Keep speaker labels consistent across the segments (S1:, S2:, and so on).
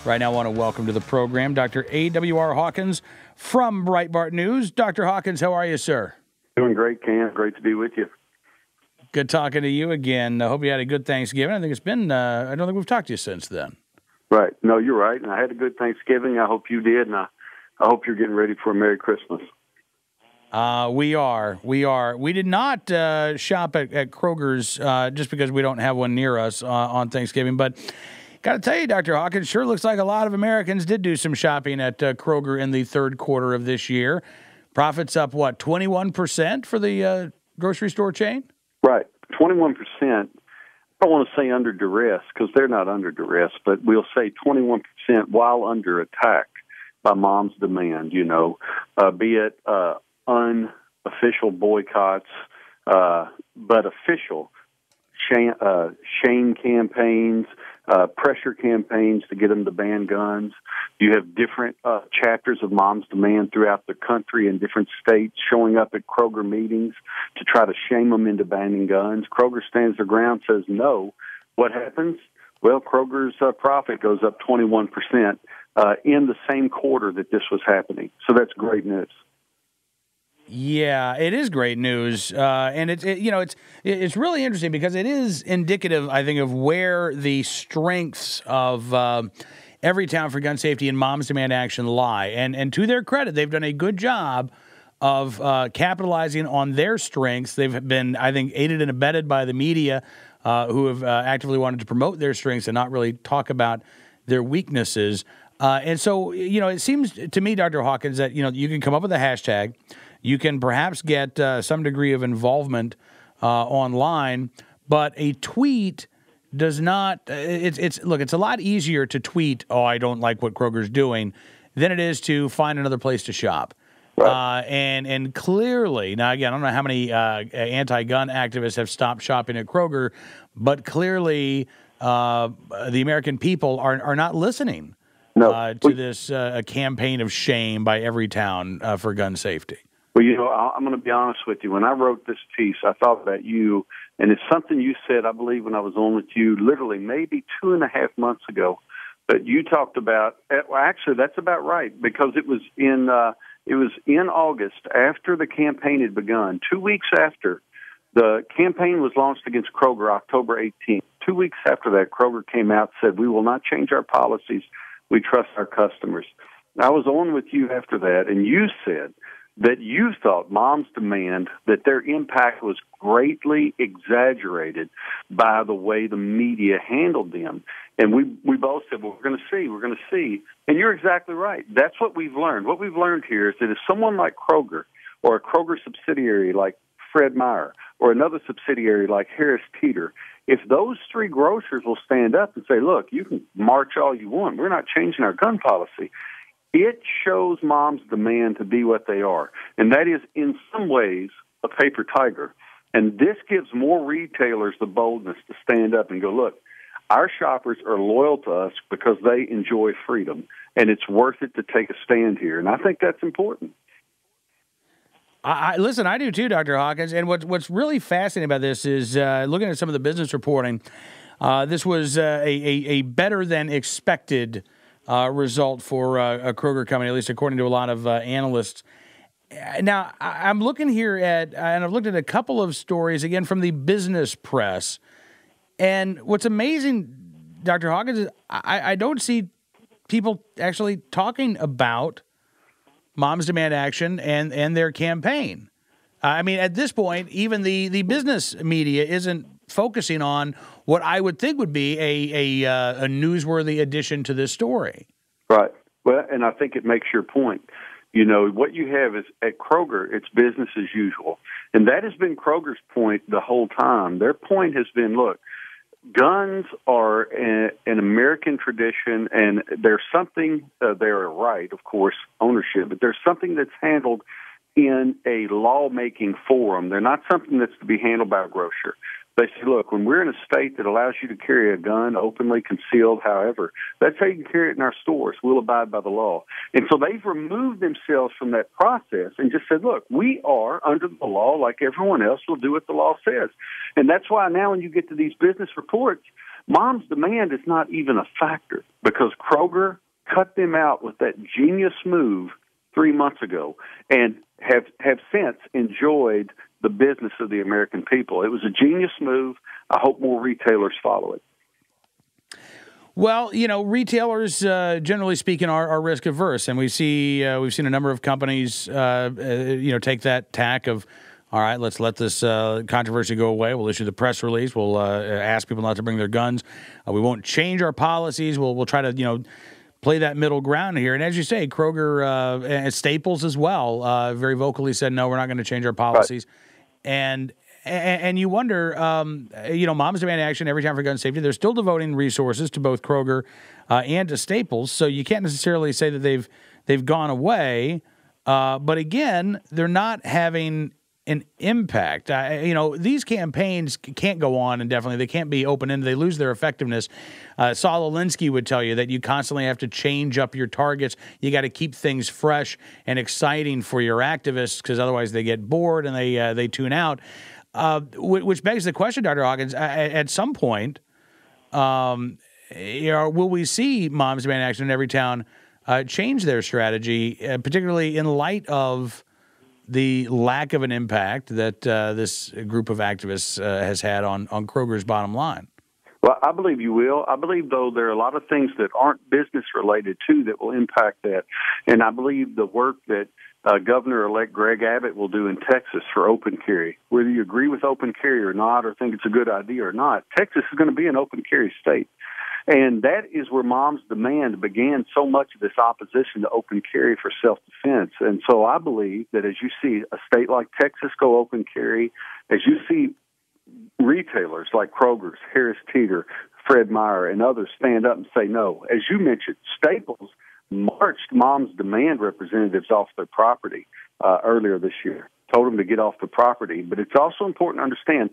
S1: Right now, I want to welcome to the program Dr. AWR Hawkins from Breitbart News. Dr. Hawkins, how are you, sir?
S2: Doing great, Cam. Great to be with you.
S1: Good talking to you again. I hope you had a good Thanksgiving. I think it's been, I don't think we've talked to you since then.
S2: Right. No, you're right. And I had a good Thanksgiving. I hope you did. And I hope you're getting ready for a Merry Christmas.
S1: We are. We did not shop at Kroger's just because we don't have one near us on Thanksgiving. But got to tell you, Dr. Hawkins, sure looks like a lot of Americans did do some shopping at Kroger in the third quarter of this year. Profits up, 21% for the grocery store chain?
S2: Right. 21%. I don't want to say under duress because they're not under duress, but we'll say 21% while under attack by mom's demand, be it unofficial boycotts, but official shame campaigns, pressure campaigns to get them to ban guns. You have different chapters of Mom's Demand throughout the country in different states showing up at Kroger meetings to try to shame them into banning guns. Kroger stands their ground, says no. What happens? Well, Kroger's profit goes up 21% in the same quarter that this was happening. So that's great news.
S1: Yeah, it is great news, and it's really interesting because it is indicative, I think, of where the strengths of Everytown for Gun Safety and Mom's Demand Action lie. And to their credit, they've done a good job of capitalizing on their strengths. They've been, I think, aided and abetted by the media, who have actively wanted to promote their strengths and not really talk about their weaknesses. And so, it seems to me, Dr. Hawkins, that you can come up with a hashtag. You can perhaps get some degree of involvement online, but a tweet does not. It's a lot easier to tweet, "Oh, I don't like what Kroger's doing," than it is to find another place to shop. Right. And clearly, now again, I don't know how many anti-gun activists have stopped shopping at Kroger, but clearly the American people are not listening to this campaign of shame by Everytown for gun safety.
S2: Well, I'm going to be honest with you. When I wrote this piece, I thought about you, and it's something you said, I believe, when I was on with you literally maybe 2.5 months ago. But you talked about, actually, that's about right, because it was in August after the campaign had begun, 2 weeks after. The campaign was launched against Kroger October 18th. 2 weeks after that, Kroger came out and said, "We will not change our policies. We trust our customers." I was on with you after that, and you said that you thought Mom's Demand, that their impact was greatly exaggerated by the way the media handled them. And we both said, well, we're going to see. And you're exactly right. That's what we've learned. What we've learned here is that if someone like Kroger or a Kroger subsidiary like Fred Meyer or another subsidiary like Harris Teeter, if those three grocers will stand up and say, look, you can march all you want, we're not changing our gun policy, it shows Mom's Demand to be what they are. And that is, in some ways, a paper tiger. And this gives more retailers the boldness to stand up and go, look, our shoppers are loyal to us because they enjoy freedom, and it's worth it to take a stand here. And I think that's important.
S1: Listen, I do too, Dr. Hawkins. And what's really fascinating about this is looking at some of the business reporting, this was a better than expected result for a Kroger company, at least according to a lot of analysts. Now, I'm looking here and I've looked at a couple of stories, again, from the business press. And what's amazing, Dr. Hawkins, is I don't see people actually talking about Mom's Demand Action and their campaign. I mean, at this point, even the business media isn't focusing on what I would think would be a newsworthy addition to this story.
S2: Right. Well, and I think it makes your point. What you have is at Kroger, it's business as usual. And that has been Kroger's point the whole time. Their point has been, look, guns are an American tradition, and there's something, they're a right, of course, ownership, but there's something that's handled in a lawmaking forum. They're not something that's to be handled by a grocer. They say, look, when we're in a state that allows you to carry a gun openly, concealed, however, that's how you can carry it in our stores. We'll abide by the law. And so they've removed themselves from that process and just said, look, we are under the law like everyone else. Will do what the law says. And that's why now when you get to these business reports, Mom's demand is not even a factor because Kroger cut them out with that genius move 3 months ago and have since enjoyed the business of the American people. It was a genius move. I hope more retailers follow it.
S1: Well, retailers, generally speaking, are risk averse, and we've seen a number of companies, take that tack of, all right, let's let this controversy go away. We'll issue the press release. We'll ask people not to bring their guns. We won't change our policies. We'll try to, play that middle ground here. And as you say, Kroger and Staples as well very vocally said, no, we're not going to change our policies. Right. And you wonder, Moms Demand Action, Every Time for Gun Safety, they're still devoting resources to both Kroger and to Staples. So you can't necessarily say that they've gone away. But again, they're not having an impact. These campaigns can't go on indefinitely. They can't be open-ended. They lose their effectiveness. Saul Alinsky would tell you that you constantly have to change up your targets. You got to keep things fresh and exciting for your activists because otherwise they get bored and they tune out. Which begs the question, Dr. Hawkins, at some point, will we see Moms Demand Action in every town change their strategy, particularly in light of the lack of an impact that this group of activists has had on Kroger's bottom line?
S2: Well, I believe you will. I believe, though, there are a lot of things that aren't business-related, too, that will impact that. And I believe the work that Governor-elect Greg Abbott will do in Texas for open carry, whether you agree with open carry or not or think it's a good idea or not, Texas is going to be an open carry state. And that is where Mom's Demand began so much of this opposition to open carry for self-defense. And so I believe that as you see a state like Texas go open carry, as you see retailers like Kroger's, Harris Teeter, Fred Meyer, and others stand up and say no. As you mentioned, Staples marched Mom's Demand representatives off their property earlier this year, told them to get off the property. But it's also important to understand,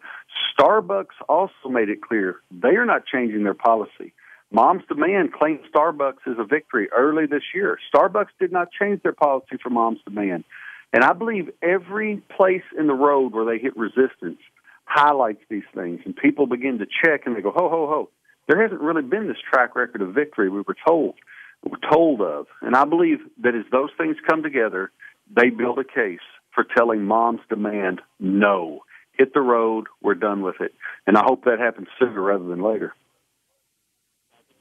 S2: Starbucks also made it clear they are not changing their policy. Mom's Demand claimed Starbucks as a victory early this year. Starbucks did not change their policy for Mom's Demand. And I believe every place in the road where they hit resistance highlights these things, and people begin to check, and they go, ho, ho, ho. There hasn't really been this track record of victory we were told of. And I believe that as those things come together, they build a case for telling Mom's Demand no. Hit the road, we're done with it. And I hope that happens sooner rather than later.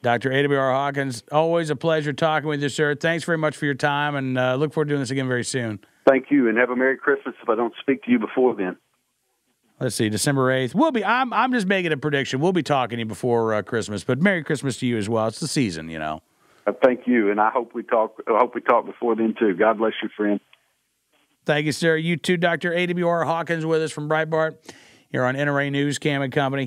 S1: Dr. AWR Hawkins, always a pleasure talking with you, sir. Thanks very much for your time, and look forward to doing this again very soon.
S2: Thank you, and have a Merry Christmas if I don't speak to you before then.
S1: Let's see, December 8th. I'm just making a prediction. We'll be talking to you before Christmas, but Merry Christmas to you as well. It's the season,
S2: Thank you, and I hope we talk before then, too. God bless you, friend.
S1: Thank you, sir. You too, Dr. AWR Hawkins with us from Breitbart here on NRA News Cam and Company.